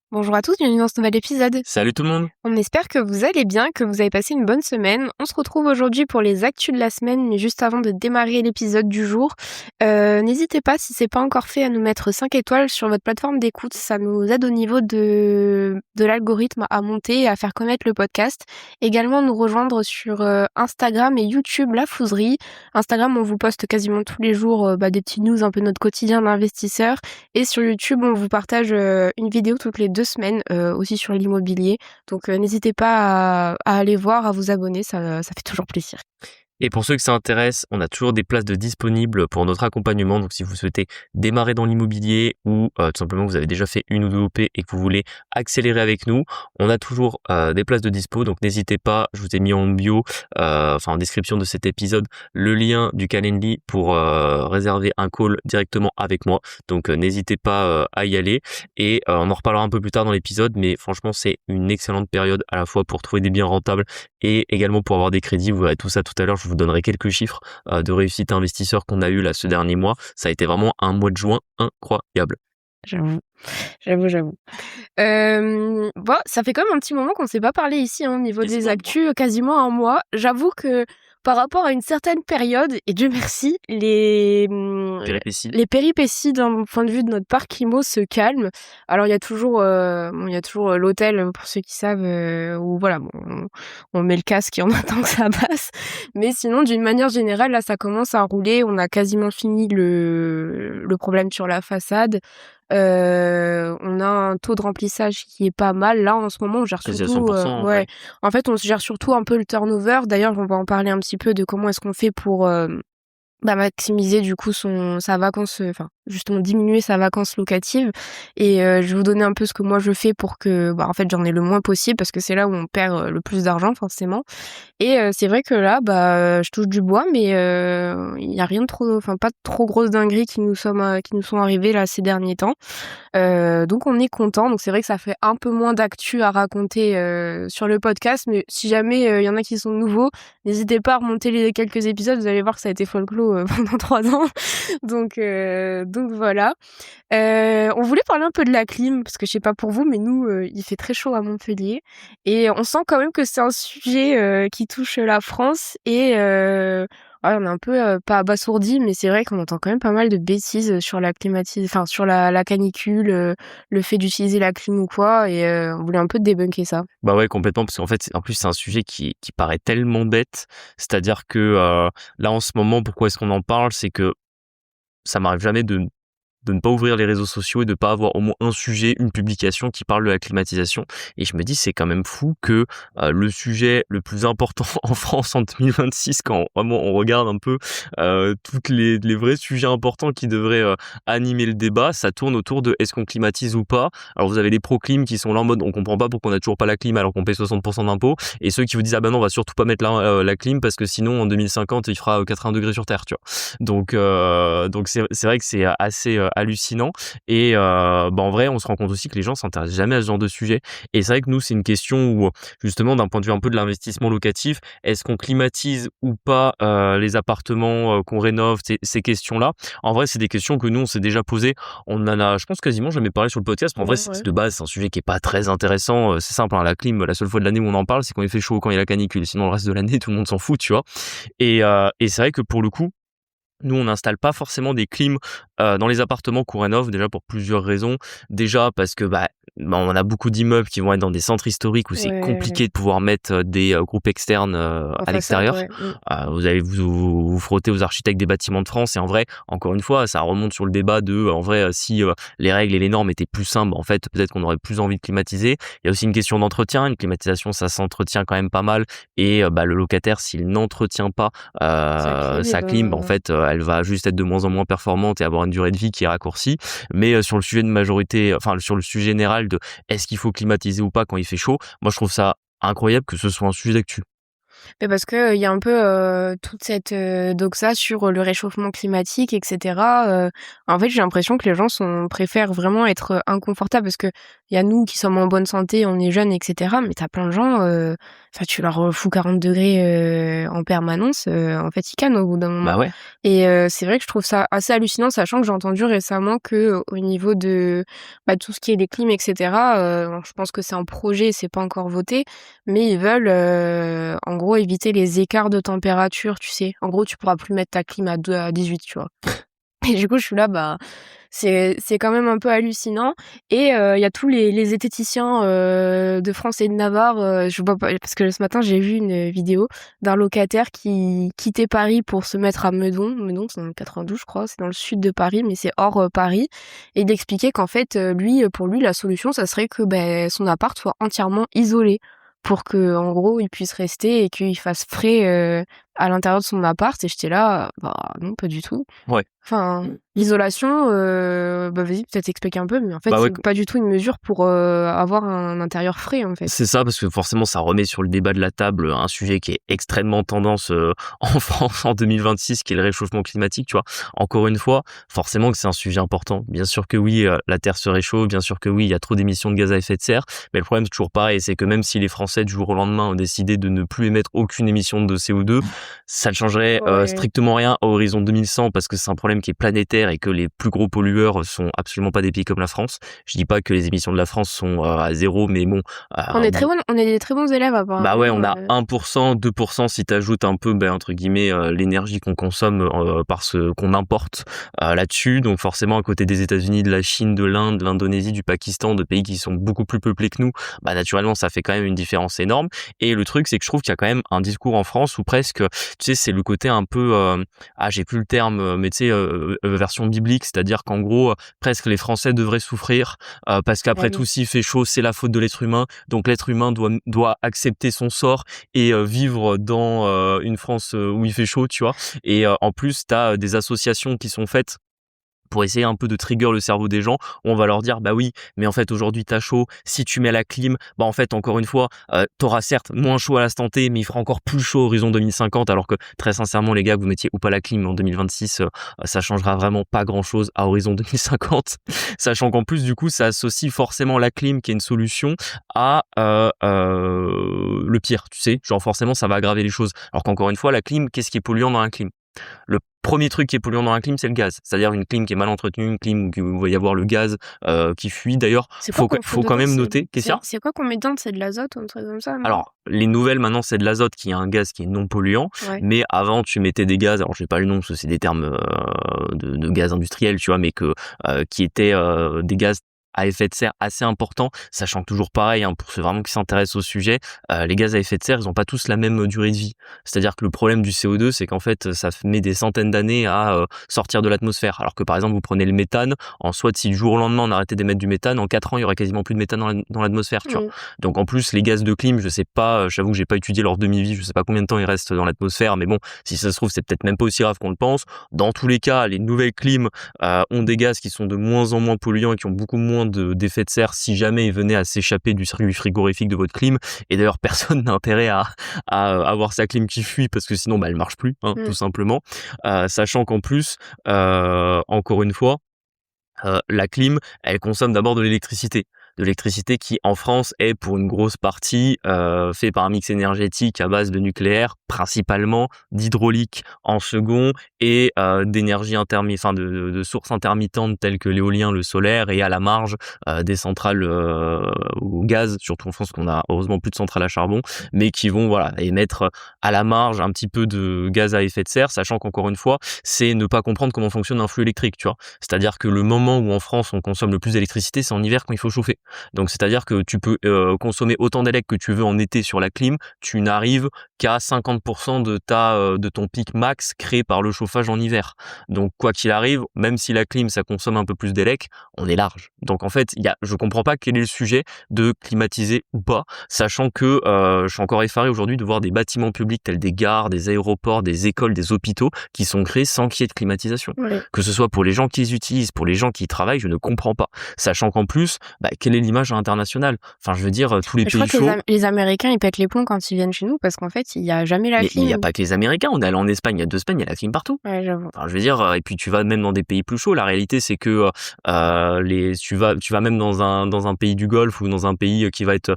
Bonjour à tous, bienvenue dans ce nouvel épisode. Salut tout le monde. On espère que vous allez bien, que vous avez passé une bonne semaine. On se retrouve aujourd'hui pour les actus de la semaine, mais juste avant de démarrer l'épisode du jour, n'hésitez pas, si c'est pas encore fait, à nous mettre 5 étoiles sur votre plateforme d'écoute. Ça nous aide au niveau de l'algorithme à monter et à faire connaître le podcast. Également, nous rejoindre sur Instagram et YouTube, La Fouserie. Instagram, on vous poste quasiment tous les jours des petites news, un peu notre quotidien d'investisseur. Et sur YouTube, on vous partage une vidéo toutes les 2 semaines, aussi sur l'immobilier. Donc n'hésitez pas à aller voir, à vous abonner, ça fait toujours plaisir. Et pour ceux que ça intéresse, on a toujours des places de disponibles pour notre accompagnement. Donc si vous souhaitez démarrer dans l'immobilier ou tout simplement vous avez déjà fait une ou deux OP et que vous voulez accélérer avec nous, on a toujours des places de dispo. Donc n'hésitez pas, je vous ai mis en bio, en description de cet épisode, le lien du Calendly pour réserver un call directement avec moi. Donc n'hésitez pas à y aller et on en reparlera un peu plus tard dans l'épisode. Mais franchement, c'est une excellente période à la fois pour trouver des biens rentables et également pour avoir des crédits. Vous verrez tout ça tout à l'heure. Je vous donnerai quelques chiffres de réussite investisseur qu'on a eu là ce dernier mois. Ça a été vraiment un mois de juin incroyable. J'avoue. Bon, ça fait quand même un petit moment qu'on s'est pas parlé ici, au niveau des actus, quasiment un mois. J'avoue que par rapport à une certaine période, et Dieu merci, les péripéties d'un point de vue de notre parc IMO se calment. Alors il y a toujours l'hôtel, pour ceux qui savent, où voilà, on met le casque et on attend que ça passe. Mais sinon, d'une manière générale, là, ça commence à rouler. On a quasiment fini le problème sur la façade. On a un taux de remplissage qui est pas mal. Là, en ce moment, on gère Quasi à surtout, 100%, ouais. En fait, on gère surtout un peu le turnover. D'ailleurs, on va en parler un petit peu de comment est-ce qu'on fait pour maximiser du coup sa vacance, justement diminuer sa vacance locative. Et je vais vous donner un peu ce que moi je fais pour que en fait j'en ai le moins possible, parce que c'est là où on perd le plus d'argent forcément. Et c'est vrai que là je touche du bois, mais il y a rien de trop, pas de trop grosses dingueries qui nous sont arrivées là ces derniers temps. Donc on est content. Donc c'est vrai que ça fait un peu moins d'actu à raconter sur le podcast, mais si jamais il y en a qui sont nouveaux, n'hésitez pas à remonter les quelques épisodes, vous allez voir que ça a été folklore pendant 3 ans. Donc voilà. On voulait parler un peu de la clim, parce que je sais pas pour vous, mais nous, il fait très chaud à Montpellier. Et on sent quand même que c'est un sujet qui touche la France. Et on est un peu, pas abasourdi, mais c'est vrai qu'on entend quand même pas mal de bêtises sur la sur la canicule, le fait d'utiliser la clim ou quoi. Et on voulait un peu débunker ça. Bah ouais, complètement, parce qu'en fait, en plus, c'est un sujet qui paraît tellement bête. C'est-à-dire que là, en ce moment, pourquoi est-ce qu'on en parle? C'est que ça m'arrive jamais de ne pas ouvrir les réseaux sociaux et de pas avoir au moins un sujet, une publication qui parle de la climatisation. Et je me dis, c'est quand même fou que le sujet le plus important en France en 2026, quand vraiment on regarde un peu toutes les vrais sujets importants qui devraient animer le débat, ça tourne autour de est-ce qu'on climatise ou pas. Alors vous avez les pro-clim qui sont là en mode on comprend pas pourquoi on a toujours pas la clim alors qu'on paye 60% d'impôts, et ceux qui vous disent ah ben non, on va surtout pas mettre la clim parce que sinon en 2050 il fera 80 degrés sur Terre, tu vois. Donc c'est vrai que c'est assez hallucinant. Et en vrai, on se rend compte aussi que les gens s'intéressent jamais à ce genre de sujet. Et c'est vrai que nous, c'est une question où, justement, d'un point de vue un peu de l'investissement locatif, est-ce qu'on climatise ou pas les appartements qu'on rénove, ces questions-là. En vrai, c'est des questions que nous, on s'est déjà posées. On en a, je pense, quasiment jamais parlé sur le podcast. Mais en vrai, de base, c'est un sujet qui est pas très intéressant. C'est simple, hein, la clim, la seule fois de l'année où on en parle, c'est quand il fait chaud, quand il y a la canicule. Sinon, le reste de l'année, tout le monde s'en fout, tu vois. Et c'est vrai que pour le coup, nous, on n'installe pas forcément des clims dans les appartements qu'on rénove, déjà pour plusieurs raisons. Déjà parce que on a beaucoup d'immeubles qui vont être dans des centres historiques où c'est compliqué de pouvoir mettre des groupes externes à l'extérieur. Vous allez vous frotter aux architectes des bâtiments de France, et en vrai, encore une fois, ça remonte sur le débat de en vrai, si les règles et les normes étaient plus simples, en fait, peut-être qu'on aurait plus envie de climatiser. Il y a aussi une question d'entretien. Une climatisation, ça s'entretient quand même pas mal, et le locataire, s'il n'entretient pas sa clim, en fait, elle va juste être de moins en moins performante et avoir une durée de vie qui est raccourcie. Mais sur le sujet de majorité, sur le sujet général de est-ce qu'il faut climatiser ou pas quand il fait chaud, moi je trouve ça incroyable que ce soit un sujet d'actu. Mais parce que il y a un peu toute cette doxa sur le réchauffement climatique, etc. En fait, j'ai l'impression que les gens préfèrent vraiment être inconfortables parce que il y a nous qui sommes en bonne santé, on est jeunes, etc. Mais t'as plein de gens, enfin tu leur fous 40 degrés en permanence, en fait ils cannent au bout d'un moment. Bah ouais. Et c'est vrai que je trouve ça assez hallucinant, sachant que j'ai entendu récemment que au niveau de tout ce qui est les clims, etc. Je pense que c'est un projet, c'est pas encore voté, mais ils veulent en gros éviter les écarts de température, tu sais. En gros, tu pourras plus mettre ta clim à 18, tu vois. Et du coup, je suis là, c'est quand même un peu hallucinant. Et il y a tous les zététiciens de France et de Navarre. Je vois pas, parce que ce matin, j'ai vu une vidéo d'un locataire qui quittait Paris pour se mettre à Meudon. Meudon, c'est dans le 92, je crois. C'est dans le sud de Paris, mais c'est hors Paris. Et il expliquait qu'en fait, pour lui, la solution, ça serait que son appart soit entièrement isolé pour que, en gros, il puisse rester et qu'il fasse frais à l'intérieur de son appart. Et j'étais là, non, pas du tout. Ouais. Enfin, l'isolation, vas-y, peut-être expliquer un peu, mais en fait, Bah ouais. c'est pas du tout une mesure pour avoir un intérieur frais, en fait. C'est ça, parce que forcément, ça remet sur le débat de la table un sujet qui est extrêmement tendance en France en 2026, qui est le réchauffement climatique, tu vois. Encore une fois, forcément que c'est un sujet important. Bien sûr que oui, la Terre se réchauffe, bien sûr que oui, il y a trop d'émissions de gaz à effet de serre, mais le problème, c'est toujours pareil, c'est que même si les Français, du jour au lendemain, ont décidé de ne plus émettre aucune émission de CO2, ça ne changerait Ouais. strictement rien à horizon 2100, parce que c'est un problème qui est planétaire et que les plus gros pollueurs sont absolument pas des pays comme la France. Je dis pas que les émissions de la France sont à zéro, mais bon, On est des très bons élèves, apparemment. bah ouais, on a 1%, 2% si t'ajoutes un peu, entre guillemets, l'énergie qu'on consomme parce qu'on importe là-dessus. Donc forcément, à côté des États-Unis, de la Chine, de l'Inde, de l'Indonésie, du Pakistan, de pays qui sont beaucoup plus peuplés que nous, bah naturellement, ça fait quand même une différence énorme. Et le truc, c'est que je trouve qu'il y a quand même un discours en France où presque, tu sais, c'est le côté un peu, j'ai plus le terme, mais tu sais, version biblique, c'est-à-dire qu'en gros, presque les Français devraient souffrir parce qu'après tout, s'il fait chaud, c'est la faute de l'être humain. Donc l'être humain doit accepter son sort et vivre dans une France où il fait chaud, tu vois. Et en plus, t'as des associations qui sont faites pour essayer un peu de trigger le cerveau des gens, où on va leur dire, bah oui, mais en fait, aujourd'hui, t'as chaud, si tu mets la clim, bah en fait, encore une fois, t'auras certes moins chaud à l'instant T, mais il fera encore plus chaud horizon 2050, alors que, très sincèrement, les gars, que vous mettiez ou pas la clim en 2026, ça changera vraiment pas grand-chose à horizon 2050, sachant qu'en plus, du coup, ça associe forcément la clim, qui est une solution, à le pire, tu sais, genre forcément, ça va aggraver les choses. Alors qu'encore une fois, la clim, qu'est-ce qui est polluant dans la clim ? Le premier truc qui est polluant dans la clim, c'est le gaz. C'est-à-dire une clim qui est mal entretenue, une clim où il va y avoir le gaz qui fuit. D'ailleurs, faut quand même noter. Qu'est-ce qu'il y a ? C'est quoi qu'on met dedans ? C'est de l'azote ou un truc comme ça, non ? Alors, les nouvelles, maintenant, c'est de l'azote qui est un gaz qui est non polluant. Ouais. Mais avant, tu mettais des gaz, alors j'ai pas le nom parce que c'est des termes de gaz industriels, tu vois, mais qui étaient des gaz à effet de serre assez important, sachant que toujours pareil, pour ceux vraiment qui s'intéressent au sujet, les gaz à effet de serre, ils ont pas tous la même durée de vie. C'est-à-dire que le problème du CO2, c'est qu'en fait, ça met des centaines d'années à sortir de l'atmosphère. Alors que par exemple, vous prenez le méthane, en soit si du jour au lendemain on arrêtait d'émettre du méthane, en 4 ans, il y aurait quasiment plus de méthane dans l'atmosphère, tu vois. Donc en plus, les gaz de clim, je sais pas, j'avoue que j'ai pas étudié leur demi-vie, je sais pas combien de temps ils restent dans l'atmosphère, mais bon, si ça se trouve, c'est peut-être même pas aussi grave qu'on le pense. Dans tous les cas, les nouvelles clims ont des gaz qui sont de moins en moins polluants et qui ont beaucoup moins d'effet de serre si jamais il venait à s'échapper du circuit frigorifique de votre clim. Et d'ailleurs, personne n'a intérêt à avoir sa clim qui fuit parce que sinon, elle marche plus, tout simplement. Sachant qu'en plus, encore une fois, la clim, elle consomme d'abord de l'électricité qui en France est pour une grosse partie fait par un mix énergétique à base de nucléaire, principalement d'hydraulique en second et d'énergie de sources intermittentes telles que l'éolien, le solaire et à la marge des centrales au gaz, surtout en France qu'on a heureusement plus de centrales à charbon, mais qui vont émettre à la marge un petit peu de gaz à effet de serre, sachant qu'encore une fois, c'est ne pas comprendre comment fonctionne un flux électrique, tu vois. C'est-à-dire que le moment où en France on consomme le plus d'électricité, c'est en hiver quand il faut chauffer. Donc c'est-à-dire que tu peux consommer autant d'élec que tu veux en été sur la clim, tu n'arrives qu'à 50% de ton pic max créé par le chauffage en hiver. Donc quoi qu'il arrive, même si la clim ça consomme un peu plus d'élec, on est large. Donc en fait, je comprends pas quel est le sujet de climatiser ou pas, sachant que je suis encore effaré aujourd'hui de voir des bâtiments publics tels des gares, des aéroports, des écoles, des hôpitaux qui sont créés sans qu'il y ait de climatisation. Ouais. Que ce soit pour les gens qui les utilisent, pour les gens qui y travaillent, je ne comprends pas. Sachant qu'en plus, quelle est l'image internationale ? Enfin, je veux dire, tous les pays chauds... Les Américains, ils pètent les plombs quand ils viennent chez nous parce qu'en fait, fait, il y a jamais la Mais il y a clim. pas que les Américains. On est allé en Espagne il y a 2 semaines, il y a la clim partout. Ouais, j'avoue. Enfin, je veux dire, et puis tu vas même dans des pays plus chauds. La réalité, c'est que tu vas même dans un pays du Golfe ou dans un pays qui va être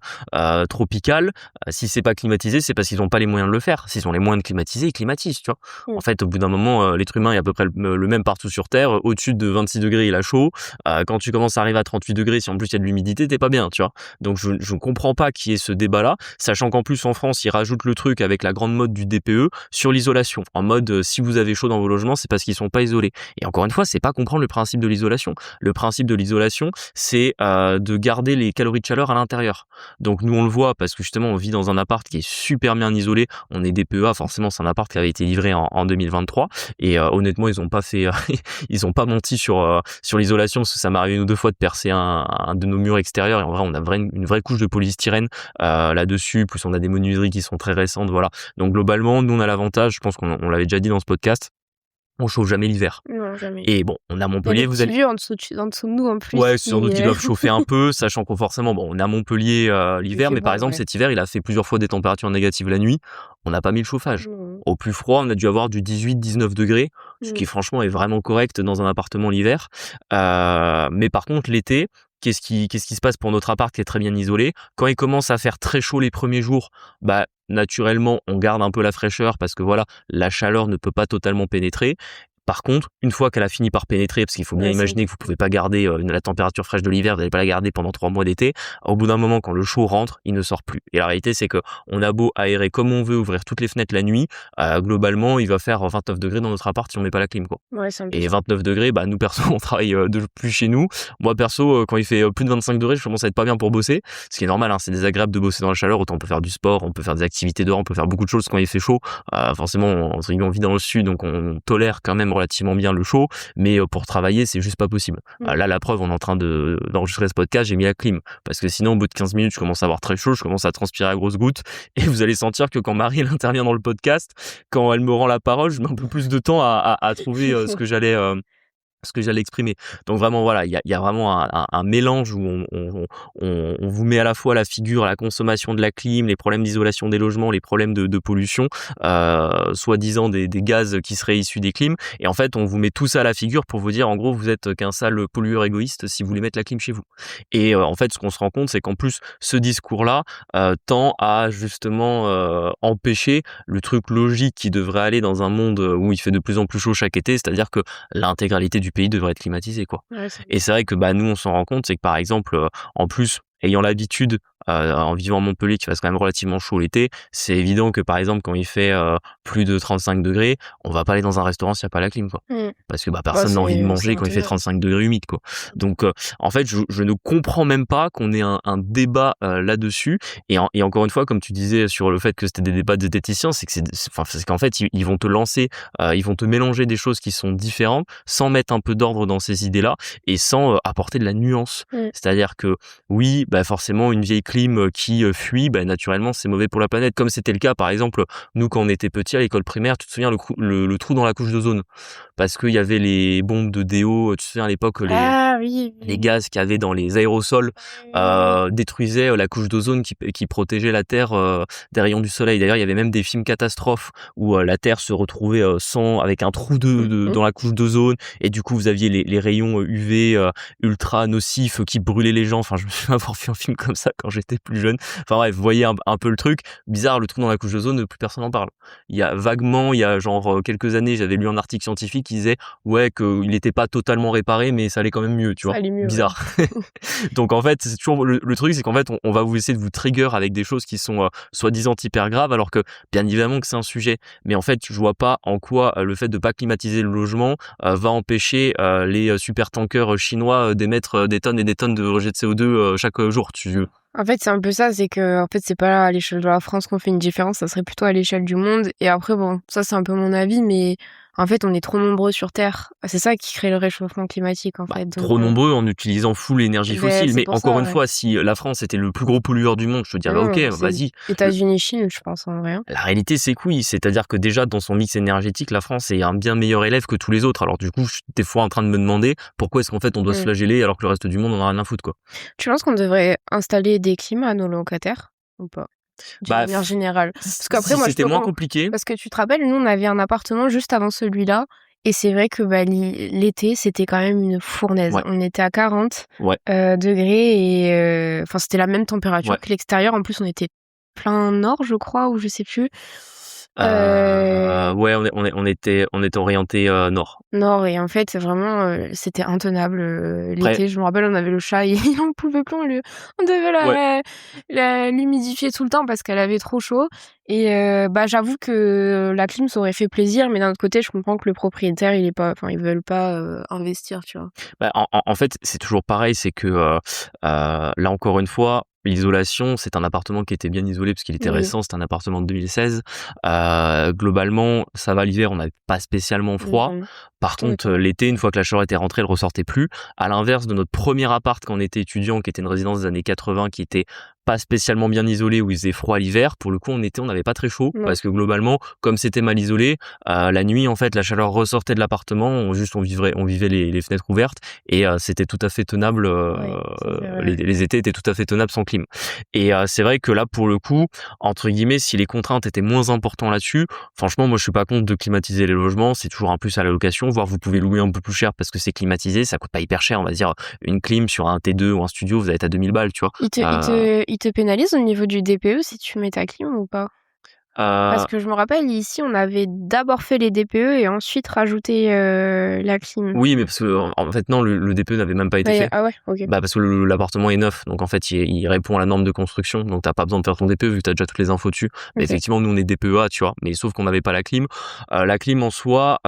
tropical. Si c'est pas climatisé, c'est parce qu'ils ont pas les moyens de le faire. S'ils ont les moyens de climatiser, ils climatisent, tu vois. En fait, au bout d'un moment, l'être humain est à peu près le même partout sur Terre. Au-dessus de 26 degrés, il a chaud. Quand tu commences à arriver à 38 degrés, si en plus il y a de l'humidité, t'es pas bien, tu vois. Donc je comprends pas qu'il y ait ce débat-là, sachant qu'en plus en France, ils rajoutent le truc avec la grande mode du DPE sur l'isolation. En mode, si vous avez chaud dans vos logements, c'est parce qu'ils sont pas isolés. Et encore une fois, c'est pas comprendre le principe de l'isolation. Le principe de l'isolation, c'est de garder les calories de chaleur à l'intérieur. Donc nous on le voit parce que justement on vit dans un appart qui est super bien isolé. On est DPEA, forcément c'est un appart qui avait été livré en 2023 et honnêtement ils ont pas fait ils ont pas menti sur l'isolation parce que ça m'est arrivé 1 ou 2 fois de percer un de nos murs extérieurs et en vrai on a une vraie couche de polystyrène là-dessus, plus on a des menuiseries qui sont très récentes, voilà. Donc globalement nous on a l'avantage, je pense qu'on l'avait déjà dit dans ce podcast, on chauffe jamais l'hiver. Non, jamais. Et bon, on a Il y a Montpellier, des vous petits allez vieux en dessous de nous en plus ouais, qui sans doute qu'ils doivent chauffer un peu, sachant qu'on forcément, bon, on est à Montpellier il l'hiver, fait mais par bon, exemple ouais. cet hiver, il a fait plusieurs fois des températures négatives la nuit. On n'a pas mis le chauffage. Mmh. Au plus froid, on a dû avoir du 18-19 degrés, ce qui Mmh. franchement est vraiment correct dans un appartement l'hiver. Mais par contre l'été, qu'est-ce qui se passe pour notre appart qui est très bien isolé? Quand il commence à faire très chaud les premiers jours, bah naturellement, on garde un peu la fraîcheur parce que voilà, la chaleur ne peut pas totalement pénétrer. Par contre, une fois qu'elle a fini par pénétrer, parce qu'il faut bien Ouais, c'est imaginer que vous pouvez pas garder la température fraîche de l'hiver, vous n'allez pas la garder pendant 3 mois d'été. Au bout d'un moment, quand le chaud rentre, il ne sort plus. Et la réalité, c'est que on a beau aérer comme on veut, ouvrir toutes les fenêtres la nuit, globalement, il va faire 29 degrés dans notre appart si on met pas la clim, quoi. ouais, c'est un peu Et ça. 29 degrés, bah nous perso, on travaille plus chez nous. Moi perso, quand il fait plus de 25 degrés, je commence à être pas bien pour bosser, ce qui est normal, hein, c'est désagréable de bosser dans la chaleur. Autant on peut faire du sport, on peut faire des activités dehors, on peut faire beaucoup de choses quand il fait chaud. Forcément, on vit dans le sud, donc on tolère quand même relativement bien le chaud, mais pour travailler, c'est juste pas possible. Là, la preuve, on est en train d'enregistrer ce podcast, j'ai mis la clim, parce que sinon, au bout de 15 minutes, je commence à avoir très chaud, je commence à transpirer à grosses gouttes, et vous allez sentir que quand Marie elle intervient dans le podcast, quand elle me rend la parole, je mets un peu plus de temps à trouver ce que j'allais exprimer. Donc vraiment voilà, il y a vraiment un mélange où on vous met à la fois la figure, la consommation de la clim, les problèmes d'isolation des logements, les problèmes de pollution, soi-disant des gaz qui seraient issus des clims, et en fait on vous met tout ça à la figure pour vous dire en gros vous êtes qu'un sale pollueur égoïste si vous voulez mettre la clim chez vous. Et en fait ce qu'on se rend compte c'est qu'en plus ce discours-là tend à justement empêcher le truc logique qui devrait aller dans un monde où il fait de plus en plus chaud chaque été, c'est-à-dire que l'intégralité du pays devrait être climatisé, quoi. Ouais, c'est Et c'est vrai que bah nous on s'en rend compte, c'est que par exemple en plus ayant l'habitude en vivant à Montpellier qui fasse quand même relativement chaud l'été, c'est évident que par exemple quand il fait plus de 35 degrés, on va pas aller dans un restaurant s'il y a pas la clim, quoi. Parce que bah bah, personne n'a envie de c'est manger quand il fait intégré. 35 degrés humide, quoi. Donc en fait je ne comprends même pas qu'on ait un débat là-dessus, et encore une fois comme tu disais sur le fait que c'était des débats de diététiciens, c'est qu'en fait ils vont te lancer ils vont te mélanger des choses qui sont différentes sans mettre un peu d'ordre dans ces idées-là et sans apporter de la nuance. C'est-à-dire que oui, bah forcément une vieille clim qui fuit, bah naturellement c'est mauvais pour la planète, comme c'était le cas par exemple nous quand on était petits à l'école primaire, tu te souviens le trou dans la couche d'ozone, parce qu'il y avait les bombes de déo, tu te souviens à l'époque Ah oui, les gaz qu'il y avait dans les aérosols détruisaient la couche d'ozone qui protégeait la Terre des rayons du soleil. D'ailleurs, il y avait même des films catastrophes où la Terre se retrouvait avec un trou dans la couche d'ozone, et du coup vous aviez les rayons UV ultra nocifs qui brûlaient les gens. Enfin, je me souviens avoir vu un film comme ça quand j'étais plus jeune. Enfin bref, vous voyez un peu le truc. Bizarre, le trou dans la couche d'ozone, plus personne n'en parle. Il y a genre quelques années, j'avais lu un article scientifique qui disait ouais qu'il n'était pas totalement réparé, mais ça allait quand même mieux, tu vois. mieux, Bizarre. Ouais. Donc en fait, c'est toujours le truc, c'est qu'en fait, on va vous essayer de vous trigger avec des choses qui sont soi-disant hyper graves, alors que bien évidemment que c'est un sujet. Mais en fait, je vois pas en quoi le fait de pas climatiser le logement va empêcher les super tankers chinois d'émettre des tonnes et des tonnes de rejets de CO2 chaque jour. En fait, c'est un peu ça, c'est que en fait, c'est pas à l'échelle de la France qu'on fait une différence, ça serait plutôt à l'échelle du monde. Et après, bon, ça c'est un peu mon avis, mais en fait, on est trop nombreux sur Terre. C'est ça qui crée le réchauffement climatique, en fait. Donc, trop nombreux en utilisant full l'énergie fossile. c'est Mais pour encore ça, une ouais. fois, si la France était le plus gros pollueur du monde, je te dirais Non, ok, c'est vas-y. États-Unis, Chine, je pense, en vrai. La réalité, c'est que oui, c'est-à-dire que déjà dans son mix énergétique, la France est un bien meilleur élève que tous les autres. Alors du coup, je suis des fois en train de me demander pourquoi est-ce qu'en fait on doit se flageller alors que le reste du monde en a rien à foutre, quoi. Tu penses qu'on devrait installer des clims à nos locataires ou pas? d'une manière générale. Parce qu'après, moi, c'était moins compliqué. Parce que tu te rappelles, nous, on avait un appartement juste avant celui-là. Et c'est vrai que l'été, c'était quand même une fournaise. Ouais. On était à 40 Ouais. degrés et c'était la même température Ouais. que l'extérieur. En plus, on était plein nord, je crois, ou je sais plus. Ouais, on était orienté nord. Nord, et en fait, vraiment, c'était intenable l'été. Je me rappelle, on avait le chat, il en pouvait plus, on devait l'humidifier tout le temps parce qu'elle avait trop chaud. Et j'avoue que la clim, ça aurait fait plaisir, mais d'un autre côté, je comprends que le propriétaire, ils veulent pas investir, tu vois. En fait, c'est toujours pareil, c'est que là encore une fois, l'isolation, c'est un appartement qui était bien isolé parce qu'il était récent, c'est un appartement de 2016. Globalement, ça va l'hiver, on n'avait pas spécialement froid. Par contre, l'été, une fois que la chaleur était rentrée, elle ressortait plus. À l'inverse de notre premier appart quand on était étudiant, qui était une résidence des années 80, qui était pas spécialement bien isolé, où il faisait froid l'hiver. Pour le coup, en été, on n'avait pas très chaud parce que globalement, comme c'était mal isolé, la nuit, en fait, la chaleur ressortait de l'appartement. On vivait les fenêtres ouvertes et c'était tout à fait tenable. Les étés étaient tout à fait tenables sans clim. Et c'est vrai que là, pour le coup, entre guillemets, si les contraintes étaient moins importantes là-dessus, franchement, moi, je suis pas contre de climatiser les logements. C'est toujours un plus à la location. Voire vous pouvez louer un peu plus cher parce que c'est climatisé. Ça coûte pas hyper cher, on va dire. Une clim sur un T2 ou un studio, vous allez être à 2000 balles, tu vois. Il te pénalise au niveau du DPE si tu mets ta clim ou pas? Parce que je me rappelle, ici, on avait d'abord fait les DPE et ensuite rajouté la clim. Oui, mais parce que en fait non, le DPE n'avait même pas été fait. Ah ouais, ok. Parce que l'appartement est neuf, donc en fait il répond à la norme de construction, donc t'as pas besoin de faire ton DPE vu que t'as déjà toutes les infos dessus. Mais effectivement, nous on est DPEA, tu vois, mais sauf qu'on n'avait pas la clim. La clim en soi,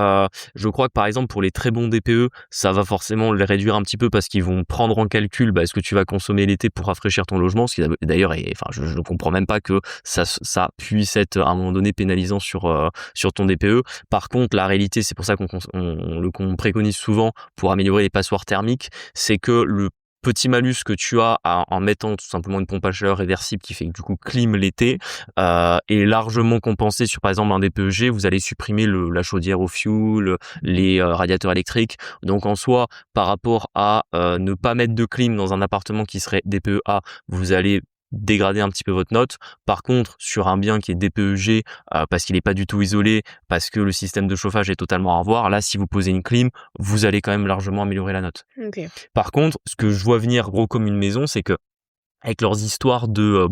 je crois que par exemple pour les très bons DPE, ça va forcément les réduire un petit peu parce qu'ils vont prendre en calcul ce que tu vas consommer l'été pour rafraîchir ton logement, ce qui d'ailleurs je ne comprends même pas que ça puisse être à un moment donné pénalisant sur ton DPE. Par contre, la réalité, c'est pour ça qu'on préconise souvent pour améliorer les passoires thermiques, c'est que le petit malus que tu as en mettant tout simplement une pompe à chaleur réversible qui fait que du coup clim l'été est largement compensé sur par exemple un DPEG. Vous allez supprimer la chaudière au fioul, les radiateurs électriques. Donc en soi, par rapport à ne pas mettre de clim dans un appartement qui serait DPEA, vous allez dégrader un petit peu votre note. Par contre, sur un bien qui est DPEG, parce qu'il n'est pas du tout isolé, parce que le système de chauffage est totalement à revoir, là, si vous posez une clim, vous allez quand même largement améliorer la note. Par contre, ce que je vois venir gros comme une maison, c'est que avec leurs histoires de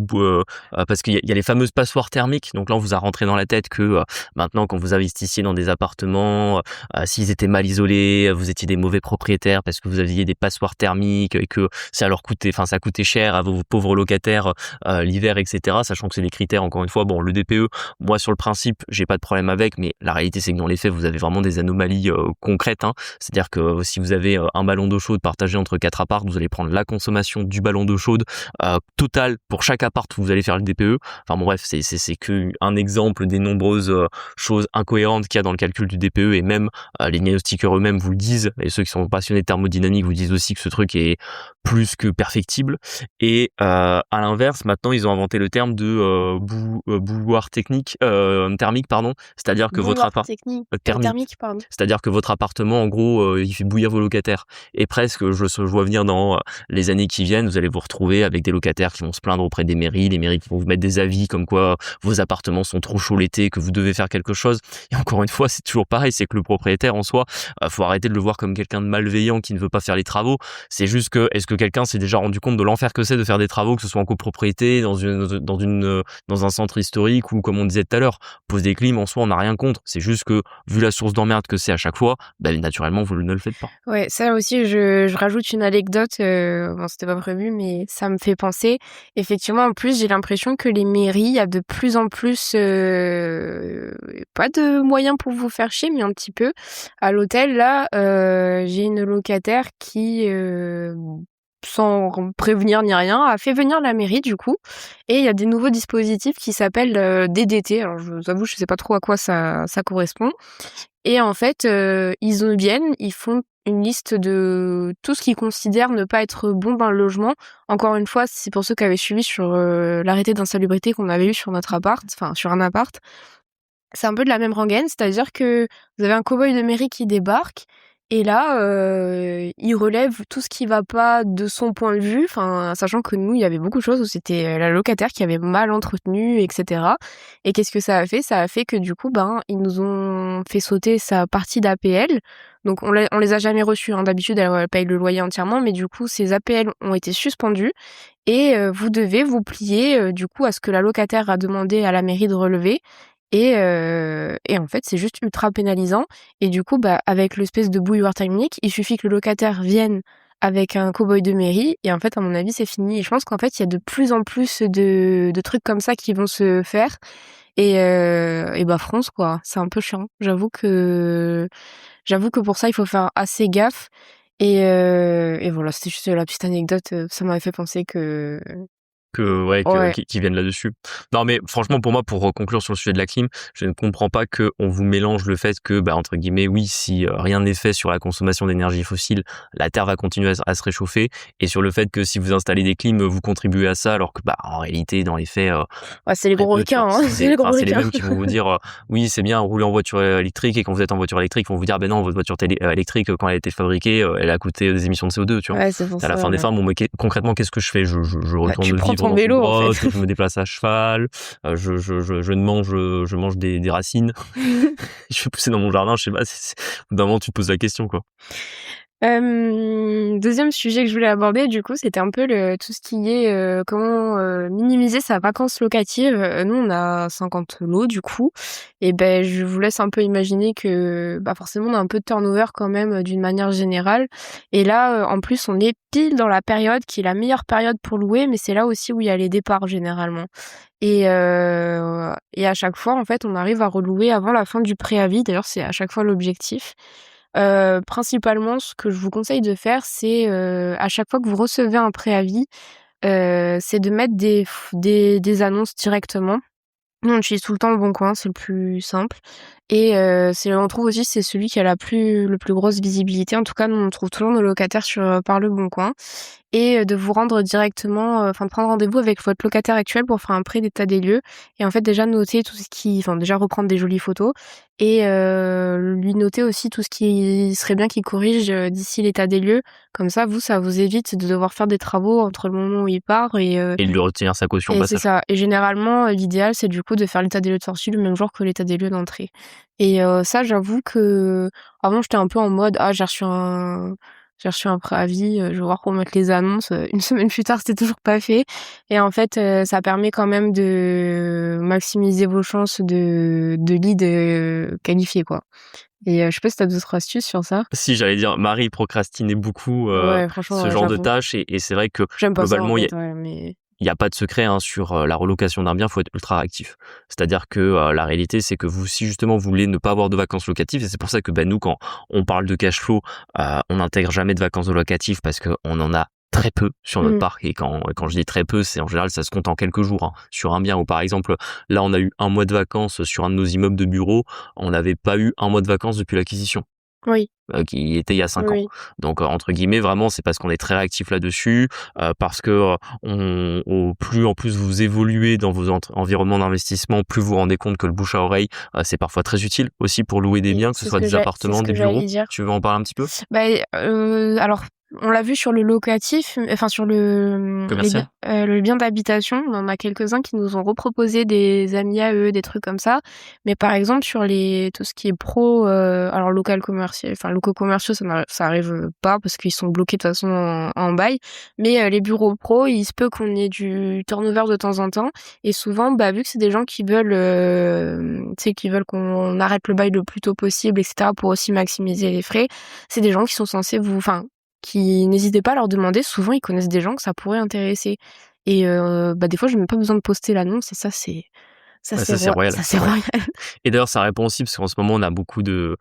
parce qu'il y a les fameuses passoires thermiques. Donc là, on vous a rentré dans la tête que maintenant, quand vous investissiez dans des appartements, s'ils étaient mal isolés, vous étiez des mauvais propriétaires parce que vous aviez des passoires thermiques et que ça coûtait cher à vos pauvres locataires l'hiver, etc. Sachant que c'est des critères, encore une fois. Bon, le DPE, moi, sur le principe, j'ai pas de problème avec, mais la réalité, c'est que dans les faits, vous avez vraiment des anomalies concrètes. C'est-à-dire que si vous avez un ballon d'eau chaude partagé entre 4 apparts, vous allez prendre la consommation du ballon d'eau chaude total pour chaque appart où vous allez faire le DPE. Enfin bon bref, c'est que un exemple des nombreuses choses incohérentes qu'il y a dans le calcul du DPE, et même les diagnostiqueurs eux-mêmes vous le disent, et ceux qui sont passionnés de thermodynamique vous disent aussi que ce truc est plus que perfectible. Et à l'inverse, maintenant ils ont inventé le terme de bouilloire thermique, pardon, c'est-à-dire que votre appart thermique, pardon. C'est-à-dire que votre appartement en gros il fait bouillir vos locataires, et presque je vois venir dans les années qui viennent, vous allez vous retrouver avec des locataires qui vont se plaindre auprès des mairies, les mairies qui vont vous mettre des avis comme quoi vos appartements sont trop chauds l'été, que vous devez faire quelque chose. Et encore une fois, c'est toujours pareil, c'est que le propriétaire en soi, faut arrêter de le voir comme quelqu'un de malveillant qui ne veut pas faire les travaux. C'est juste que, est-ce que quelqu'un s'est déjà rendu compte de l'enfer que c'est de faire des travaux, que ce soit en copropriété, dans un centre historique, ou comme on disait tout à l'heure, poser des clims, en soi on n'a rien contre. C'est juste que, vu la source d'emmerde que c'est à chaque fois, naturellement vous ne le faites pas. Ouais, ça aussi, je rajoute une anecdote, bon, c'était pas prévu, mais ça me fait penser. Effectivement, en plus, j'ai l'impression que les mairies, il y a de plus en plus, pas de moyens pour vous faire chier, mais un petit peu. À l'hôtel, là, j'ai une locataire qui, sans prévenir ni rien, a fait venir la mairie, du coup. Et il y a des nouveaux dispositifs qui s'appellent DDT. Alors, je vous avoue, je sais pas trop à quoi ça correspond. Et en fait, ils font une liste de tout ce qu'ils considèrent ne pas être bon dans le logement. Encore une fois, c'est pour ceux qui avaient suivi sur l'arrêté d'insalubrité qu'on avait eu sur notre appart, enfin sur un appart. C'est un peu de la même rengaine, c'est-à-dire que vous avez un cow-boy de mairie qui débarque Et là, il relève tout ce qui va pas de son point de vue, enfin, sachant que nous, il y avait beaucoup de choses où c'était la locataire qui avait mal entretenu, etc. Et qu'est-ce que ça a fait? Ça a fait que du coup, ils nous ont fait sauter sa partie d'APL. Donc on les a jamais reçus, hein. D'habitude, elle paye le loyer entièrement, mais du coup, ces APL ont été suspendus et vous devez vous plier du coup à ce que la locataire a demandé à la mairie de relever. Et en fait, c'est juste ultra pénalisant. Et du coup, avec l'espèce de bouilloire thermique, il suffit que le locataire vienne avec un cow-boy de mairie. Et en fait, à mon avis, c'est fini. Et je pense qu'en fait, il y a de plus en plus de trucs comme ça qui vont se faire. Et France, quoi. C'est un peu chiant. J'avoue que pour ça, il faut faire assez gaffe. Et voilà, c'était juste la petite anecdote. Ça m'avait fait penser que... Ouais. Qui viennent là-dessus. Non, mais franchement, pour moi, pour conclure sur le sujet de la clim, je ne comprends pas que on vous mélange le fait que, entre guillemets, oui, si rien n'est fait sur la consommation d'énergie fossile, la Terre va continuer à se réchauffer, et sur le fait que si vous installez des clims, vous contribuez à ça, alors que, en réalité, dans les faits, ouais, c'est les très gros peu, tu vois. requins, hein. C'est les gros C'est les requins. mêmes qui vont vous dire, oui, c'est bien, rouler en voiture électrique, et quand vous êtes en voiture électrique, ils vont vous dire, non, votre voiture électrique, quand elle a été fabriquée, elle a coûté des émissions de CO2, tu vois. Ouais, c'est pour À la ça. fin des fins, bon, mais concrètement, qu'est-ce que je fais? Je retourne Tu prends vivre ton dans une vélo, en grotte, fait. je me déplace à cheval, je mange des racines, je fais pousser dans mon jardin, je sais pas, au bout d'un moment, tu te poses la question, quoi. Deuxième sujet que je voulais aborder, du coup, c'était un peu tout ce qui est comment minimiser sa vacance locative. Nous, on a 50 lots, du coup, et je vous laisse un peu imaginer que forcément, on a un peu de turnover quand même d'une manière générale. Et là, en plus, on est pile dans la période qui est la meilleure période pour louer, mais c'est là aussi où il y a les départs généralement. Et à chaque fois, en fait, on arrive à relouer avant la fin du préavis. D'ailleurs, c'est à chaque fois l'objectif. Principalement, ce que je vous conseille de faire, c'est à chaque fois que vous recevez un préavis, c'est de mettre des annonces directement. Nous, on utilise tout le temps Le Bon Coin, c'est le plus simple. Et on trouve aussi c'est celui qui a le plus grosse visibilité. En tout cas, nous, on trouve toujours nos locataires par Le Bon Coin. Et de vous rendre directement, de prendre rendez-vous avec votre locataire actuel pour faire un prêt d'état des lieux. Et en fait, déjà noter tout ce déjà reprendre des jolies photos et lui noter aussi tout ce qui serait bien qu'il corrige d'ici l'état des lieux. Comme ça, ça vous évite de devoir faire des travaux entre le moment où il part Et de lui retenir sa caution au et c'est passage. ça. Et généralement, l'idéal, c'est du coup de faire l'état des lieux de sortie le même jour que l'état des lieux d'entrée. Et ça, j'avoue que avant, j'étais un peu en mode j'ai reçu un préavis, je vais voir pour mettre les annonces. Une semaine plus tard, c'était toujours pas fait. Et en fait, ça permet quand même de maximiser vos chances de lead qualifié, quoi. Et je sais pas si t'as d'autres astuces sur ça. Si, j'allais dire, Marie procrastinait beaucoup Ouais, franchement, ce genre de j'avoue. tâches, et c'est vrai que J'aime pas ça en globalement, fait, ouais, mais il y a pas de secret sur la relocation d'un bien, faut être ultra réactif. C'est-à-dire que la réalité, c'est que si justement vous voulez ne pas avoir de vacances locatives, et c'est pour ça que nous, quand on parle de cash flow, on n'intègre jamais de vacances locatives parce qu'on en a très peu sur notre parc. Et quand je dis très peu, c'est en général, ça se compte en quelques jours, hein, sur un bien. Ou par exemple, là, on a eu un mois de vacances sur un de nos immeubles de bureau, on n'avait pas eu un mois de vacances depuis l'acquisition. oui. Qui était il y a 5 ans. Oui. Donc entre guillemets, vraiment, c'est parce qu'on est très réactif là-dessus, parce que plus en plus vous évoluez dans vos environnements d'investissement, plus vous vous rendez compte que le bouche à oreille, c'est parfois très utile aussi pour louer des biens, que ce soit des appartements, des bureaux. Tu veux en parler un petit peu? Alors, on l'a vu sur le locatif, enfin sur le Commercial. le bien d'habitation, on en a quelques-uns qui nous ont reproposé des amis à eux, des trucs comme ça. Mais par exemple sur tout ce qui est pro, alors locaux commerciaux, ça arrive pas parce qu'ils sont bloqués de toute façon en bail. Mais les bureaux pro, il se peut qu'on ait du turnover de temps en temps. Et souvent, vu que c'est des gens qui veulent, qui veulent qu'on arrête le bail le plus tôt possible, etc., pour aussi maximiser les frais, c'est des gens qui sont censés qui n'hésitez pas à leur demander. Souvent, ils connaissent des gens que ça pourrait intéresser. Et des fois, j'ai même pas besoin de poster l'annonce. Et ça, c'est royal. Ça, c'est royal. Et d'ailleurs, ça répond aussi parce qu'en ce moment, on a beaucoup de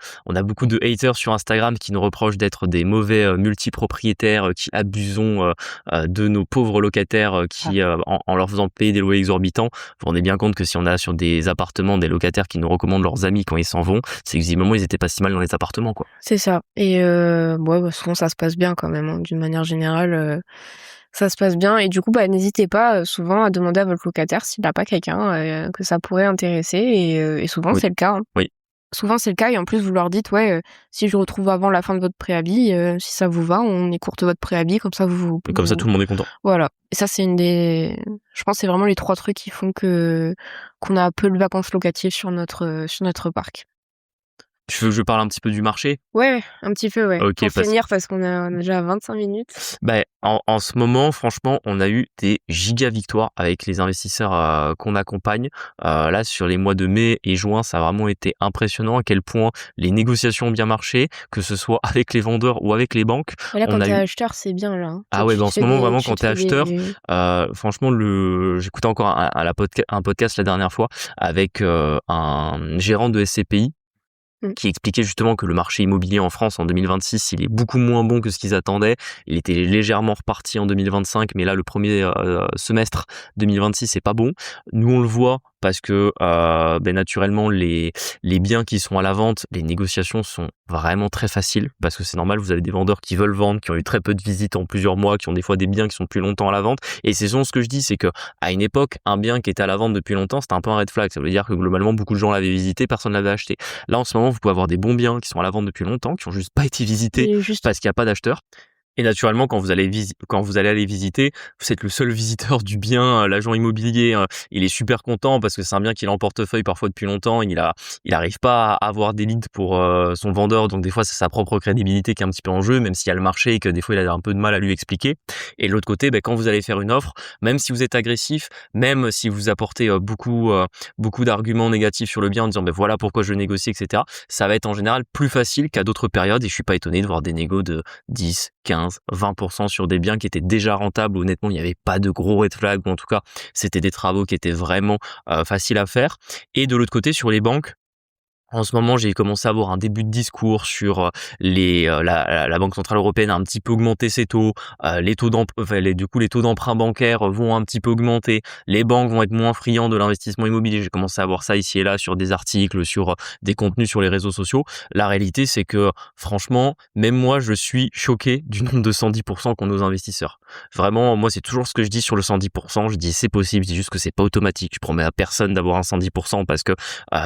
haters sur Instagram qui nous reprochent d'être des mauvais multipropriétaires qui abusons de nos pauvres locataires qui, en leur faisant payer des loyers exorbitants. Vous vous rendez bien compte que si on a sur des appartements des locataires qui nous recommandent leurs amis quand ils s'en vont, c'est que visiblement, ils étaient pas si mal dans les appartements, quoi. C'est ça. Et souvent, ça se passe bien quand même, hein, d'une manière générale. Ça se passe bien. Et du coup, n'hésitez pas souvent à demander à votre locataire s'il n'a pas quelqu'un que ça pourrait intéresser. Et souvent, Oui. c'est le cas, hein. Oui. souvent c'est le cas et en plus vous leur dites: «Ouais, si je retrouve avant la fin de votre préavis, si ça vous va, on écourte votre préavis comme ça Et comme ça, tout le monde est content. voilà». Et ça c'est je pense que c'est vraiment les 3 trucs qui font qu'on a peu de vacances locatives sur notre parc. Tu veux que je parle un petit peu du marché? Ouais, un petit peu, ouais. OK, Pour finir parce qu'on a déjà 25 minutes. en ce moment, franchement, on a eu des giga victoires avec les investisseurs qu'on accompagne. Là, sur les mois de mai et juin, ça a vraiment été impressionnant à quel point les négociations ont bien marché, que ce soit avec les vendeurs ou avec les banques. Et là, On quand a t'es eu acheteur, c'est bien là, hein. Ah Tu ouais, te en ce fais moment, des vraiment, tu quand te tu es fais acheteur, des franchement, j'écoutais encore un podcast la dernière fois avec un gérant de SCPI mmh. qui expliquait justement que le marché immobilier en France en 2026, il est beaucoup moins bon que ce qu'ils attendaient. Il était légèrement reparti en 2025, mais là, le premier semestre 2026, c'est pas bon. Nous, on le voit parce que naturellement, les biens qui sont à la vente, les négociations sont vraiment très faciles parce que c'est normal, vous avez des vendeurs qui veulent vendre, qui ont eu très peu de visites en plusieurs mois, qui ont des fois des biens qui sont plus longtemps à la vente. Et c'est souvent ce que je dis, c'est que à une époque, un bien qui était à la vente depuis longtemps, c'était un peu un red flag. Ça veut dire que globalement, beaucoup de gens l'avaient visité, personne ne l'avait acheté. Là, en ce moment, vous pouvez avoir des bons biens qui sont à la vente depuis longtemps, qui ont juste pas été visités Et juste parce qu'il n'y a pas d'acheteurs. Et naturellement, quand vous allez aller visiter, vous êtes le seul visiteur du bien. L'agent immobilier, il est super content parce que c'est un bien qu'il a en portefeuille parfois depuis longtemps. Il arrive pas à avoir des leads pour son vendeur, donc des fois c'est sa propre crédibilité qui est un petit peu en jeu, même s'il y a le marché et que des fois il a un peu de mal à lui expliquer. Et de l'autre côté, quand vous allez faire une offre, même si vous êtes agressif, même si vous apportez beaucoup d'arguments négatifs sur le bien en disant voilà pourquoi je négocie, etc., ça va être en général plus facile qu'à d'autres périodes. Et je suis pas étonné de voir des négos de 10, 15, 20% sur des biens qui étaient déjà rentables. Honnêtement, il n'y avait pas de gros red flags, ou en tout cas, c'était des travaux qui étaient vraiment faciles à faire. Et de l'autre côté, sur les banques, en ce moment, j'ai commencé à avoir un début de discours sur la Banque centrale européenne a un petit peu augmenté ses taux, les taux les taux d'emprunt bancaire vont un petit peu augmenter, les banques vont être moins friands de l'investissement immobilier. J'ai commencé à voir ça ici et là sur des articles, sur des contenus sur les réseaux sociaux. La réalité, c'est que franchement, même moi, je suis choqué du nombre de 110% qu'ont nos investisseurs. Vraiment, moi, c'est toujours ce que je dis sur le 110%. Je dis c'est possible, je dis juste que c'est pas automatique. Je promets à personne d'avoir un 110% parce que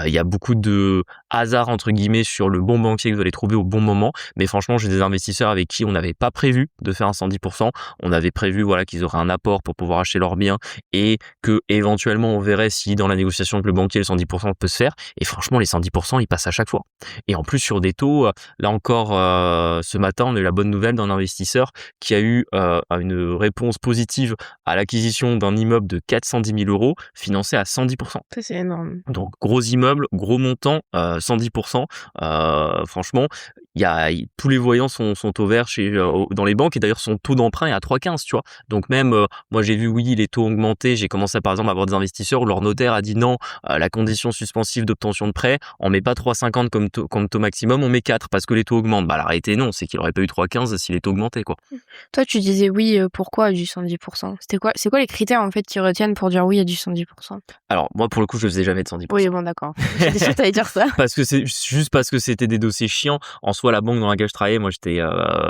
il y a beaucoup de hasard entre guillemets sur le bon banquier que vous allez trouver au bon moment. Mais franchement, j'ai des investisseurs avec qui on n'avait pas prévu de faire un 110%. On avait prévu qu'ils auraient un apport pour pouvoir acheter leurs biens et que éventuellement on verrait si dans la négociation avec le banquier le 110% peut se faire. Et franchement, les 110% ils passent à chaque fois. Et en plus sur des taux, là encore ce matin, on a eu la bonne nouvelle d'un investisseur qui a eu une réponse positive à l'acquisition d'un immeuble de 410 000 € financé à 110%. ça, c'est énorme. Donc gros immeuble, gros montant, 110%. Franchement, tous les voyants sont au vert dans les banques et d'ailleurs son taux d'emprunt est à 3,15, tu vois. Donc même moi j'ai vu les taux augmenter. J'ai commencé par exemple à avoir des investisseurs où leur notaire a dit non, la condition suspensive d'obtention de prêt, on met pas 3,50 comme taux maximum, on met 4 parce que les taux augmentent. La réalité non, c'est qu'il aurait pas eu 3,15 si les taux augmentaient quoi. Toi, tu disais oui, pourquoi du 110%? C'est quoi les critères, en fait, qui retiennent pour dire oui à du 110%? Alors moi pour le coup je faisais jamais de 110%. Oui, bon, d'accord. J'étais sûre que t'allais dire ça. Parce que c'est juste parce que c'était des dossiers chiants. En soi, la banque dans laquelle je travaillais, moi j'étais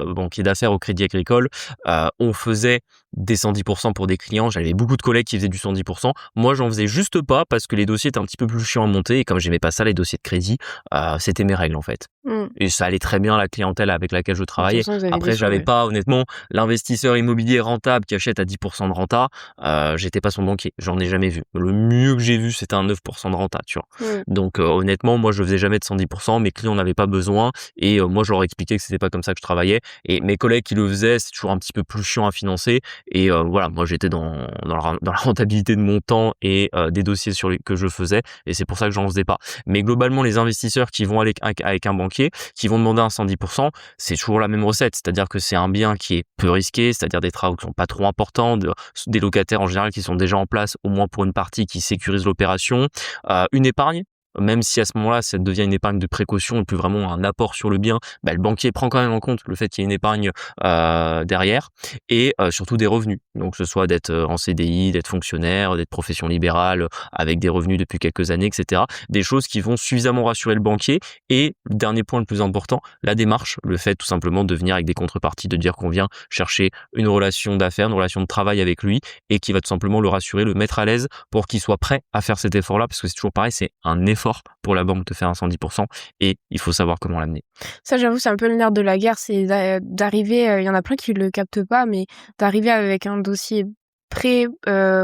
banquier d'affaires au Crédit Agricole, on faisait des 110% pour des clients. J'avais beaucoup de collègues qui faisaient du 110%. Moi, j'en faisais juste pas parce que les dossiers étaient un petit peu plus chiants à monter et comme j'aimais pas ça, les dossiers de crédit, c'était mes règles en fait. Mmh. Et ça allait très bien la clientèle avec laquelle je travaillais. De toute façon, vous avez Après, des sous, j'avais ouais. pas honnêtement l'investisseur immobilier rentable qui achète à 10% de renta. J'étais pas son banquier. J'en ai jamais vu. Le mieux que j'ai vu, c'était un 9% de renta, tu vois. Mmh. Donc honnêtement, moi je faisais jamais de 110%, mes clients n'avaient pas besoin et moi je leur expliquais que c'était pas comme ça que je travaillais et mes collègues qui le faisaient, c'est toujours un petit peu plus chiant à financer et moi j'étais dans la rentabilité de mon temps et des dossiers que je faisais et c'est pour ça que j'en faisais pas. Mais globalement, les investisseurs qui vont aller avec un banquier, qui vont demander un 110%, c'est toujours la même recette, c'est-à-dire que c'est un bien qui est peu risqué, c'est-à-dire des travaux qui sont pas trop importants, des locataires en général qui sont déjà en place au moins pour une partie qui sécurise l'opération, une épargne. Même si à ce moment-là, ça devient une épargne de précaution et plus vraiment un apport sur le bien, le banquier prend quand même en compte le fait qu'il y ait une épargne derrière et surtout des revenus. Donc que ce soit d'être en CDI, d'être fonctionnaire, d'être profession libérale avec des revenus depuis quelques années, etc. Des choses qui vont suffisamment rassurer le banquier. Et le dernier point le plus important, la démarche, le fait tout simplement de venir avec des contreparties, de dire qu'on vient chercher une relation d'affaires, une relation de travail avec lui et qui va tout simplement le rassurer, le mettre à l'aise pour qu'il soit prêt à faire cet effort-là parce que c'est toujours pareil, c'est un effort fort pour la banque de faire un 110% et il faut savoir comment l'amener. Ça, j'avoue, c'est un peu le nerf de la guerre, c'est d'arriver, il y en a plein qui le captent pas, mais d'arriver avec un dossier prêt,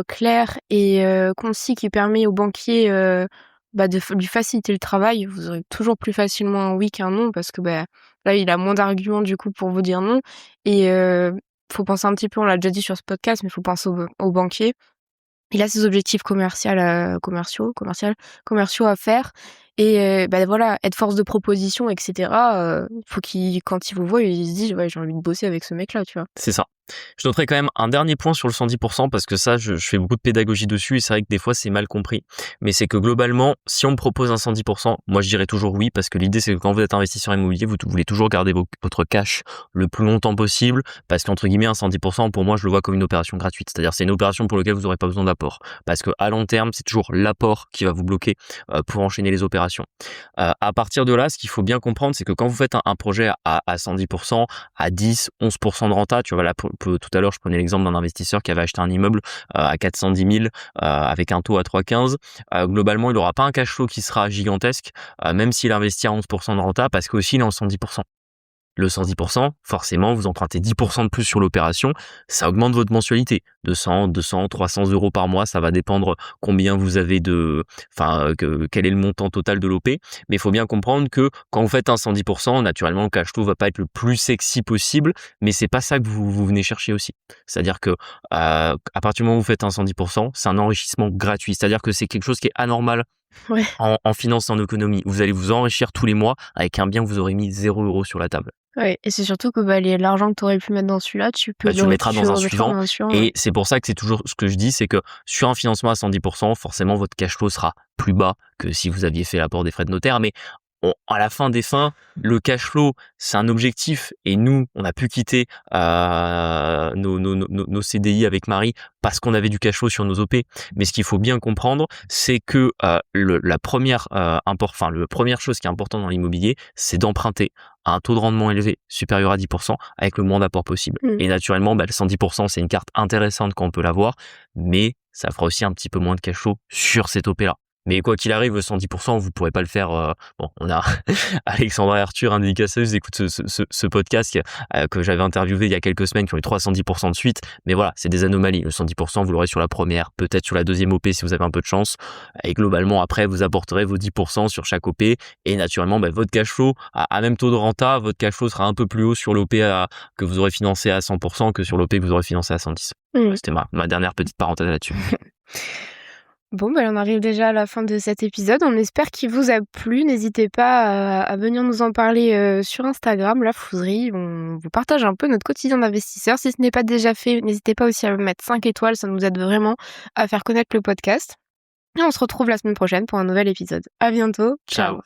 clair et concis qui permet au banquier, de lui faciliter le travail. Vous aurez toujours plus facilement un oui qu'un non parce que, là, il a moins d'arguments du coup pour vous dire non et faut penser un petit peu, on l'a déjà dit sur ce podcast, mais faut penser au banquier. Il a ses objectifs commerciaux à faire et voilà, être force de proposition et cetera, faut qu'il quand il vous voit, il se dit: «Ouais, j'ai envie de bosser avec ce mec-là», tu vois? C'est ça. Je noterai quand même un dernier point sur le 110% parce que ça, je fais beaucoup de pédagogie dessus et c'est vrai que des fois, c'est mal compris. Mais c'est que globalement, si on me propose un 110%, moi, je dirais toujours oui parce que l'idée, c'est que quand vous êtes investisseur immobilier, vous voulez toujours garder votre cash le plus longtemps possible parce qu'entre guillemets, un 110%, pour moi, je le vois comme une opération gratuite. C'est-à-dire, c'est une opération pour laquelle vous n'aurez pas besoin d'apport parce que à long terme, c'est toujours l'apport qui va vous bloquer pour enchaîner les opérations. À partir de là, ce qu'il faut bien comprendre, c'est que quand vous faites un projet à 110%, à 10, 11% de renta, tu vois, là, tout à l'heure, je prenais l'exemple d'un investisseur qui avait acheté un immeuble à 410 000 avec un taux à 3,15. Globalement, il n'aura pas un cash flow qui sera gigantesque, même s'il investit à 11% de renta, parce qu'aussi, il est en 110%. Le 110%, forcément, vous empruntez 10% de plus sur l'opération, ça augmente votre mensualité de 100, 200, 300 euros par mois, ça va dépendre combien vous avez quel est le montant total de l'OP. Mais il faut bien comprendre que quand vous faites un 110%, naturellement, le cash flow va pas être le plus sexy possible, mais c'est pas ça que vous venez chercher aussi. C'est-à-dire que à partir du moment où vous faites un 110%, c'est un enrichissement gratuit. C'est-à-dire que c'est quelque chose qui est anormal Ouais. en finance et en économie. Vous allez vous enrichir tous les mois avec un bien que vous aurez mis 0 € sur la table. Ouais et c'est surtout que, l'argent que tu aurais pu mettre dans celui-là, tu peux Tu le mettras dans un le remettre suivant dans un suivant, ouais. et c'est pour ça que c'est toujours ce que je dis, c'est que sur un financement à 110%, forcément votre cash flow sera plus bas que si vous aviez fait l'apport des frais de notaire, mais à la fin des fins, le cash flow, c'est un objectif et nous, on a pu quitter nos CDI avec Marie parce qu'on avait du cash flow sur nos OP. Mais ce qu'il faut bien comprendre, c'est que la première chose qui est importante dans l'immobilier, c'est d'emprunter à un taux de rendement élevé supérieur à 10% avec le moins d'apport possible. Mmh. Et naturellement, le 110%, c'est une carte intéressante quand on peut l'avoir, mais ça fera aussi un petit peu moins de cash flow sur cette OP-là. Mais quoi qu'il arrive, 110%, vous pourrez pas le faire. On a Alexandra et Arthur, un dédicaceuse, écoute ce podcast que j'avais interviewé il y a quelques semaines, qui ont eu 310% de suite. Mais voilà, c'est des anomalies. Le 110%, vous l'aurez sur la première, peut-être sur la deuxième OP si vous avez un peu de chance. Et globalement, après, vous apporterez vos 10% sur chaque OP. Et naturellement, votre cash flow, à même taux de renta, votre cash flow sera un peu plus haut sur l'OP que vous aurez financé à 100% que sur l'OP que vous aurez financé à 110. Mmh. C'était ma dernière petite parenthèse là-dessus. Bon, on arrive déjà à la fin de cet épisode. On espère qu'il vous a plu. N'hésitez pas à venir nous en parler sur Instagram, La Fouserie. On vous partage un peu notre quotidien d'investisseur. Si ce n'est pas déjà fait, n'hésitez pas aussi à mettre 5 étoiles. Ça nous aide vraiment à faire connaître le podcast. Et on se retrouve la semaine prochaine pour un nouvel épisode. À bientôt. Ciao.